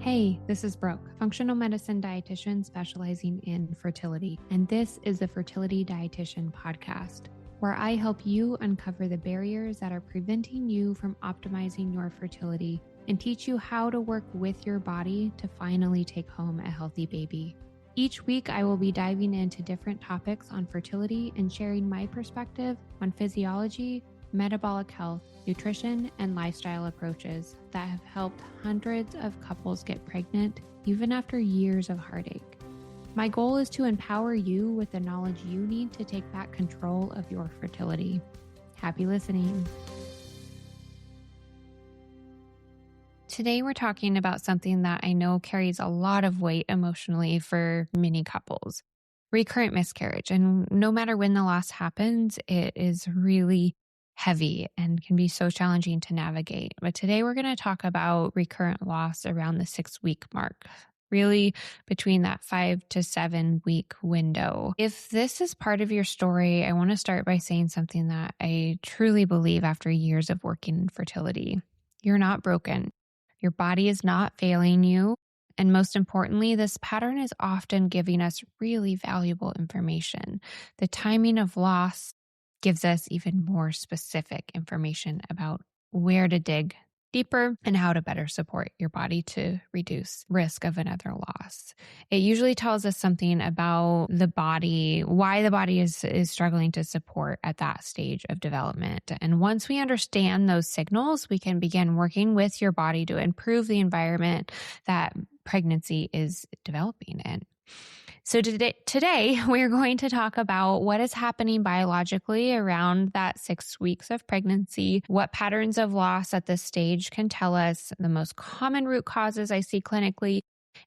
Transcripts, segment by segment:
Hey, this is Brooke, functional medicine dietitian specializing in fertility, and this is the Fertility Dietitian podcast, where I help you uncover the barriers that are preventing you from optimizing your fertility and teach you how to work with your body to finally take home a healthy baby. Each week, I will be diving into different topics on fertility and sharing my perspective on physiology, metabolic health, nutrition, and lifestyle approaches that have helped hundreds of couples get pregnant even after years of heartache. My goal is to empower you with the knowledge you need to take back control of your fertility. Happy listening. Today, we're talking about something that I know carries a lot of weight emotionally for many couples: recurrent miscarriage. And no matter when the loss happens, it is really heavy and can be so challenging to navigate. But today we're going to talk about recurrent loss around the 6-week mark, really between that 5 to 7 week window. If this is part of your story, I want to start by saying something that I truly believe after years of working in fertility. You're not broken. Your body is not failing you. And most importantly, this pattern is often giving us really valuable information. The timing of loss gives us even more specific information about where to dig deeper and how to better support your body to reduce risk of another loss. It usually tells us something about the body, why the body is struggling to support at that stage of development. And once we understand those signals, we can begin working with your body to improve the environment that pregnancy is developing in. So today, we're going to talk about what is happening biologically around that 6 weeks of pregnancy, what patterns of loss at this stage can tell us, the most common root causes I see clinically,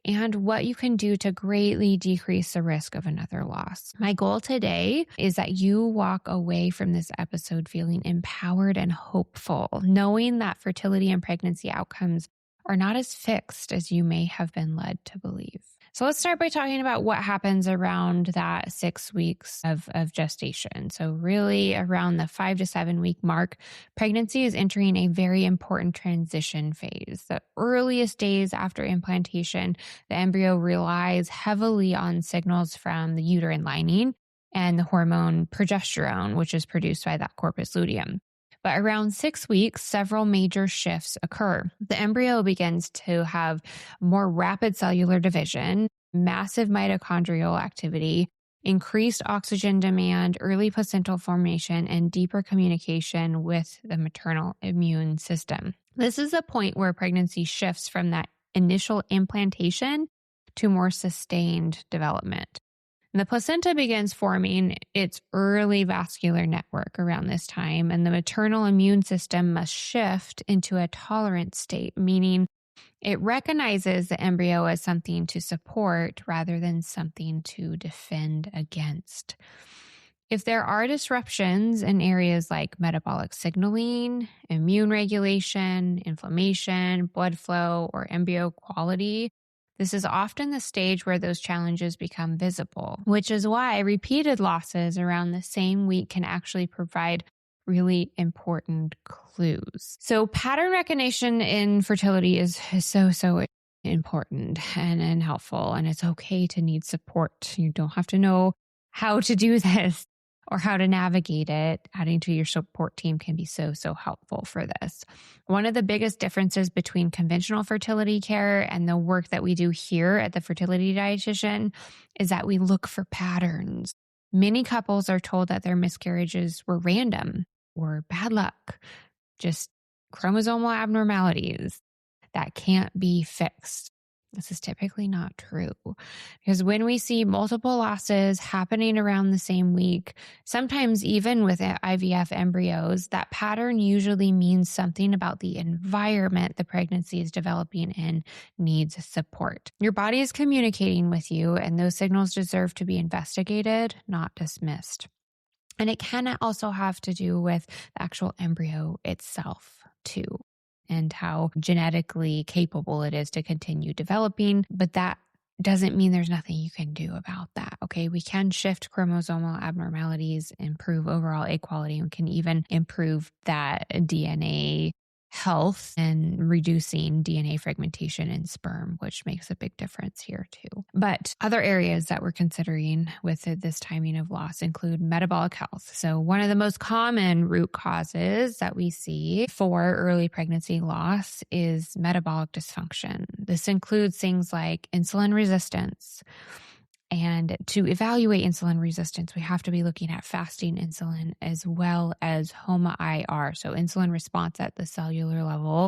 and what you can do to greatly decrease the risk of another loss. My goal today is that you walk away from this episode feeling empowered and hopeful, knowing that fertility and pregnancy outcomes are not as fixed as you may have been led to believe. So let's start by talking about what happens around that 6 weeks of gestation. So really around the 5 to 7 week mark, pregnancy is entering a very important transition phase. The earliest days after implantation, the embryo relies heavily on signals from the uterine lining and the hormone progesterone, which is produced by that corpus luteum. But around 6 weeks, several major shifts occur. The embryo begins to have more rapid cellular division, massive mitochondrial activity, increased oxygen demand, early placental formation, and deeper communication with the maternal immune system. This is a point where pregnancy shifts from that initial implantation to more sustained development. And the placenta begins forming its early vascular network around this time, and the maternal immune system must shift into a tolerant state, meaning it recognizes the embryo as something to support rather than something to defend against. If there are disruptions in areas like metabolic signaling, immune regulation, inflammation, blood flow, or embryo quality, this is often the stage where those challenges become visible, which is why repeated losses around the same week can actually provide really important clues. So pattern recognition in fertility is so important and helpful, and it's okay to need support. You don't have to know how to do this or how to navigate it. Adding to your support team can be so helpful for this. One of the biggest differences between conventional fertility care and the work that we do here at the Fertility Dietitian is that we look for patterns. Many couples are told that their miscarriages were random or bad luck, just chromosomal abnormalities that can't be fixed. This is typically not true, because when we see multiple losses happening around the same week, sometimes even with IVF embryos, that pattern usually means something about the environment the pregnancy is developing in needs support. Your body is communicating with you, and those signals deserve to be investigated, not dismissed. And it can also have to do with the actual embryo itself, too, and how genetically capable it is to continue developing. But that doesn't mean there's nothing you can do about that, okay? We can shift chromosomal abnormalities, improve overall egg quality, and we can even improve that DNA health and reducing DNA fragmentation in sperm, which makes a big difference here too. But other areas that we're considering with this timing of loss include metabolic health. So one of the most common root causes that we see for early pregnancy loss is metabolic dysfunction. This includes things like insulin resistance. And to evaluate insulin resistance, we have to be looking at fasting insulin as well as HOMA-IR. So insulin response at the cellular level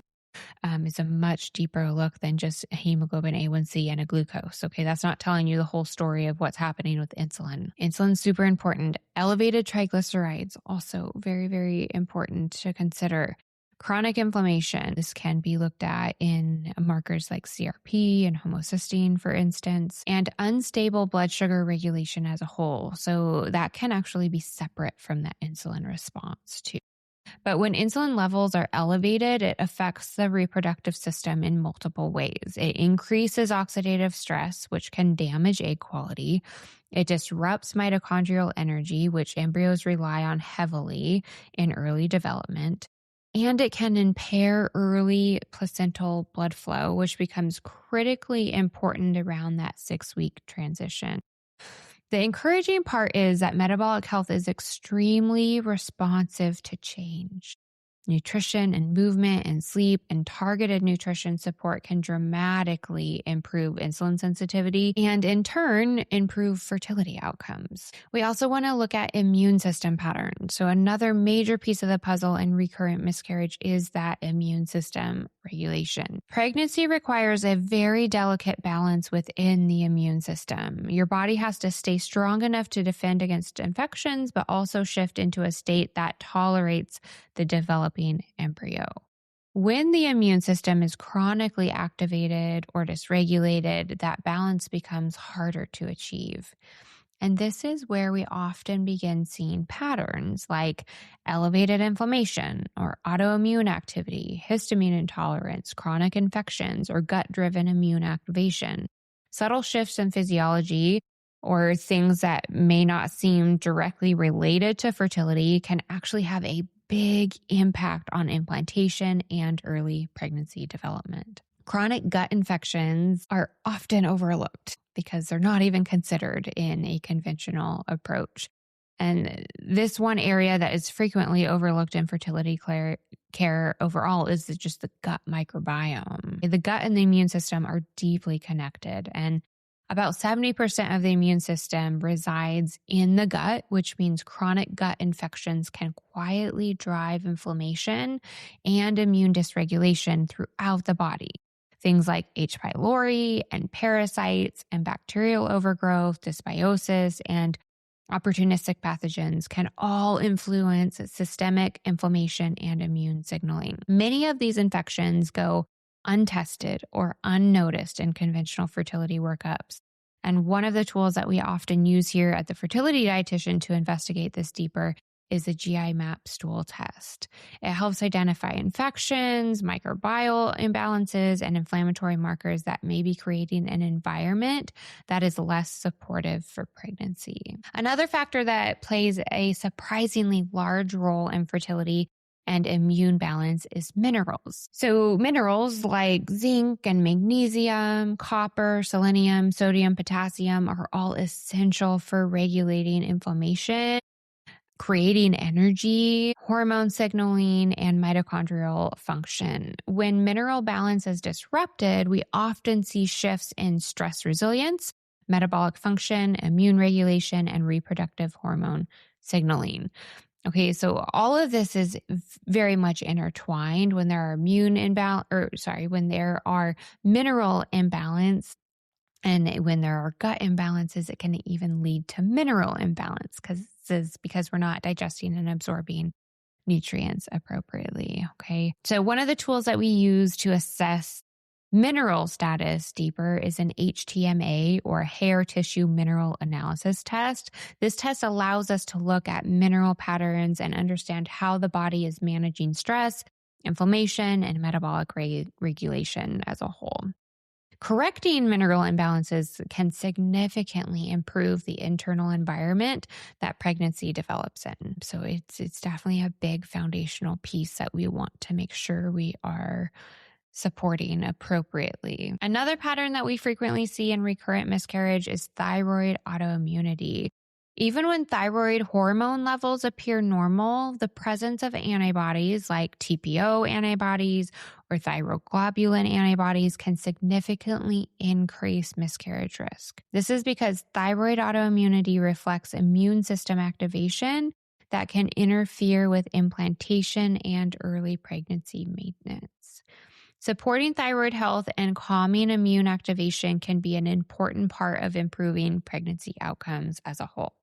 is a much deeper look than just a hemoglobin A1C and a glucose. Okay, that's not telling you the whole story of what's happening with insulin. Insulin's super important. Elevated triglycerides, also very, very important to consider. Chronic inflammation, this can be looked at in markers like CRP and homocysteine, for instance, and unstable blood sugar regulation as a whole. So that can actually be separate from that insulin response too. But when insulin levels are elevated, it affects the reproductive system in multiple ways. It increases oxidative stress, which can damage egg quality. It disrupts mitochondrial energy, which embryos rely on heavily in early development. And it can impair early placental blood flow, which becomes critically important around that 6-week transition. The encouraging part is that metabolic health is extremely responsive to change. Nutrition and movement and sleep and targeted nutrition support can dramatically improve insulin sensitivity and in turn improve fertility outcomes. We also want to look at immune system patterns. So another major piece of the puzzle in recurrent miscarriage is that immune system regulation. Pregnancy requires a very delicate balance within the immune system. Your body has to stay strong enough to defend against infections, but also shift into a state that tolerates the developing embryo. When the immune system is chronically activated or dysregulated, that balance becomes harder to achieve. And this is where we often begin seeing patterns like elevated inflammation or autoimmune activity, histamine intolerance, chronic infections, or gut-driven immune activation. Subtle shifts in physiology or things that may not seem directly related to fertility can actually have a big impact on implantation and early pregnancy development. Chronic gut infections are often overlooked because they're not even considered in a conventional approach. And this one area that is frequently overlooked in fertility care overall is just the gut microbiome. The gut and the immune system are deeply connected, and about 70% of the immune system resides in the gut, which means chronic gut infections can quietly drive inflammation and immune dysregulation throughout the body. Things like H. pylori and parasites and bacterial overgrowth, dysbiosis, and opportunistic pathogens can all influence systemic inflammation and immune signaling. Many of these infections go untested or unnoticed in conventional fertility workups. And one of the tools that we often use here at the Fertility Dietitian to investigate this deeper is the GI map stool test. It helps identify infections, microbial imbalances, and inflammatory markers that may be creating an environment that is less supportive for pregnancy. Another factor that plays a surprisingly large role in fertility and immune balance is minerals. So minerals like zinc and magnesium, copper, selenium, sodium, potassium are all essential for regulating inflammation, creating energy, hormone signaling, and mitochondrial function. When mineral balance is disrupted, we often see shifts in stress resilience, metabolic function, immune regulation, and reproductive hormone signaling. Okay, so all of this is very much intertwined. When there are when there are mineral imbalance and when there are gut imbalances, it can even lead to mineral imbalance because we're not digesting and absorbing nutrients appropriately. Okay, so one of the tools that we use to assess mineral status deeper is an HTMA or hair tissue mineral analysis test. This test allows us to look at mineral patterns and understand how the body is managing stress, inflammation, and metabolic regulation as a whole. Correcting mineral imbalances can significantly improve the internal environment that pregnancy develops in. So it's definitely a big foundational piece that we want to make sure we are supporting appropriately. Another pattern that we frequently see in recurrent miscarriage is thyroid autoimmunity. Even when thyroid hormone levels appear normal, the presence of antibodies like TPO antibodies or thyroglobulin antibodies can significantly increase miscarriage risk. This is because thyroid autoimmunity reflects immune system activation that can interfere with implantation and early pregnancy maintenance. Supporting thyroid health and calming immune activation can be an important part of improving pregnancy outcomes as a whole.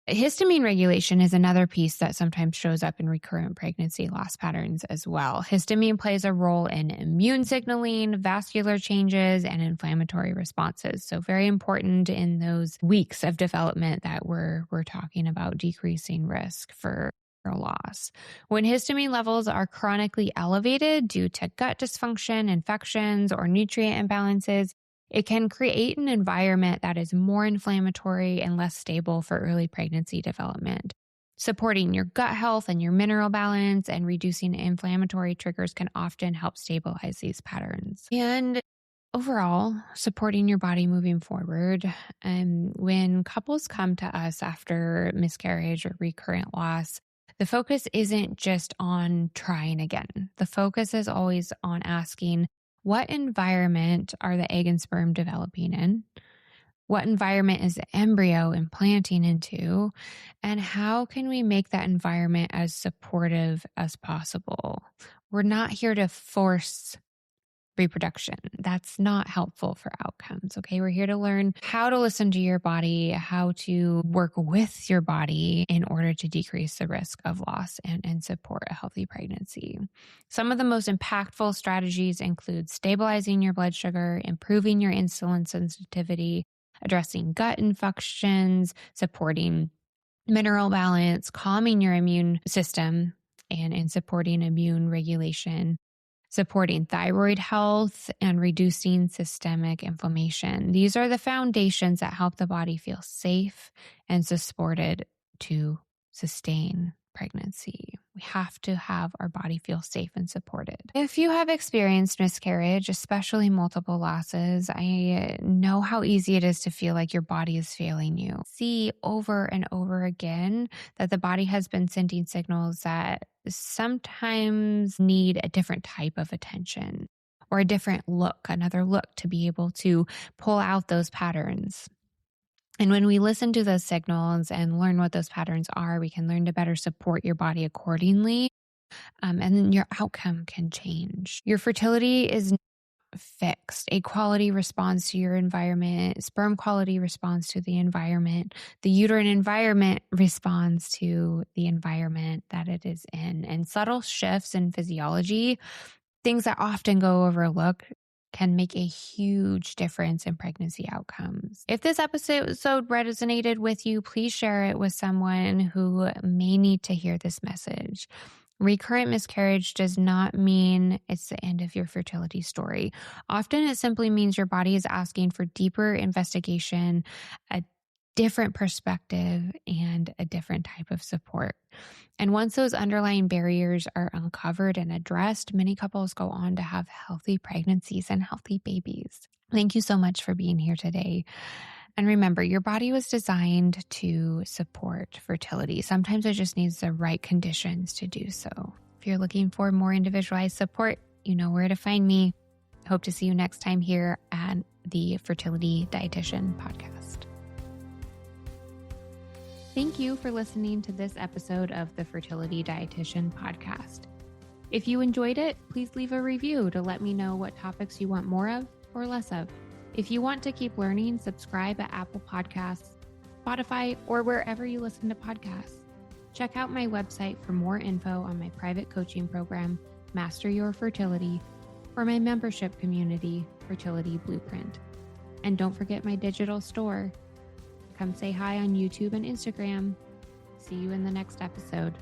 Histamine regulation is another piece that sometimes shows up in recurrent pregnancy loss patterns as well. Histamine plays a role in immune signaling, vascular changes, and inflammatory responses. So very important in those weeks of development that we're talking about decreasing risk for loss. When histamine levels are chronically elevated due to gut dysfunction, infections, or nutrient imbalances, it can create an environment that is more inflammatory and less stable for early pregnancy development. Supporting your gut health and your mineral balance and reducing inflammatory triggers can often help stabilize these patterns. And overall, supporting your body moving forward. When couples come to us after miscarriage or recurrent loss, the focus isn't just on trying again. The focus is always on asking, what environment are the egg and sperm developing in? What environment is the embryo implanting into? And how can we make that environment as supportive as possible? We're not here to force reproduction. That's not helpful for outcomes. Okay. We're here to learn how to listen to your body, how to work with your body in order to decrease the risk of loss and support a healthy pregnancy. Some of the most impactful strategies include stabilizing your blood sugar, improving your insulin sensitivity, addressing gut infections, supporting mineral balance, calming your immune system, and supporting immune regulation, supporting thyroid health, and reducing systemic inflammation. These are the foundations that help the body feel safe and supported to sustain pregnancy. We have to have our body feel safe and supported. If you have experienced miscarriage, especially multiple losses, I know how easy it is to feel like your body is failing you. See over and over again that the body has been sending signals that sometimes need a different type of attention or a different look, another look to be able to pull out those patterns. And when we listen to those signals and learn what those patterns are, we can learn to better support your body accordingly. And then your outcome can change. Your fertility is not fixed. Egg quality responds to your environment. Sperm quality responds to the environment. The uterine environment responds to the environment that it is in. And subtle shifts in physiology, things that often go overlooked, can make a huge difference in pregnancy outcomes. If this episode resonated with you, please share it with someone who may need to hear this message. Recurrent miscarriage does not mean it's the end of your fertility story. Often it simply means your body is asking for deeper investigation, a different perspective, and a different type of support. And once those underlying barriers are uncovered and addressed, many couples go on to have healthy pregnancies and healthy babies. Thank you so much for being here today. And remember, your body was designed to support fertility. Sometimes it just needs the right conditions to do so. If you're looking for more individualized support, you know where to find me. Hope to see you next time here at the Fertility Dietitian podcast. Thank you for listening to this episode of the Fertility Dietitian podcast. If you enjoyed it, please leave a review to let me know what topics you want more of or less of. If you want to keep learning, subscribe at Apple Podcasts, Spotify, or wherever you listen to podcasts. Check out my website for more info on my private coaching program, Master Your Fertility, or my membership community, Fertility Blueprint. And don't forget my digital store. Come say hi on YouTube and Instagram. See you in the next episode.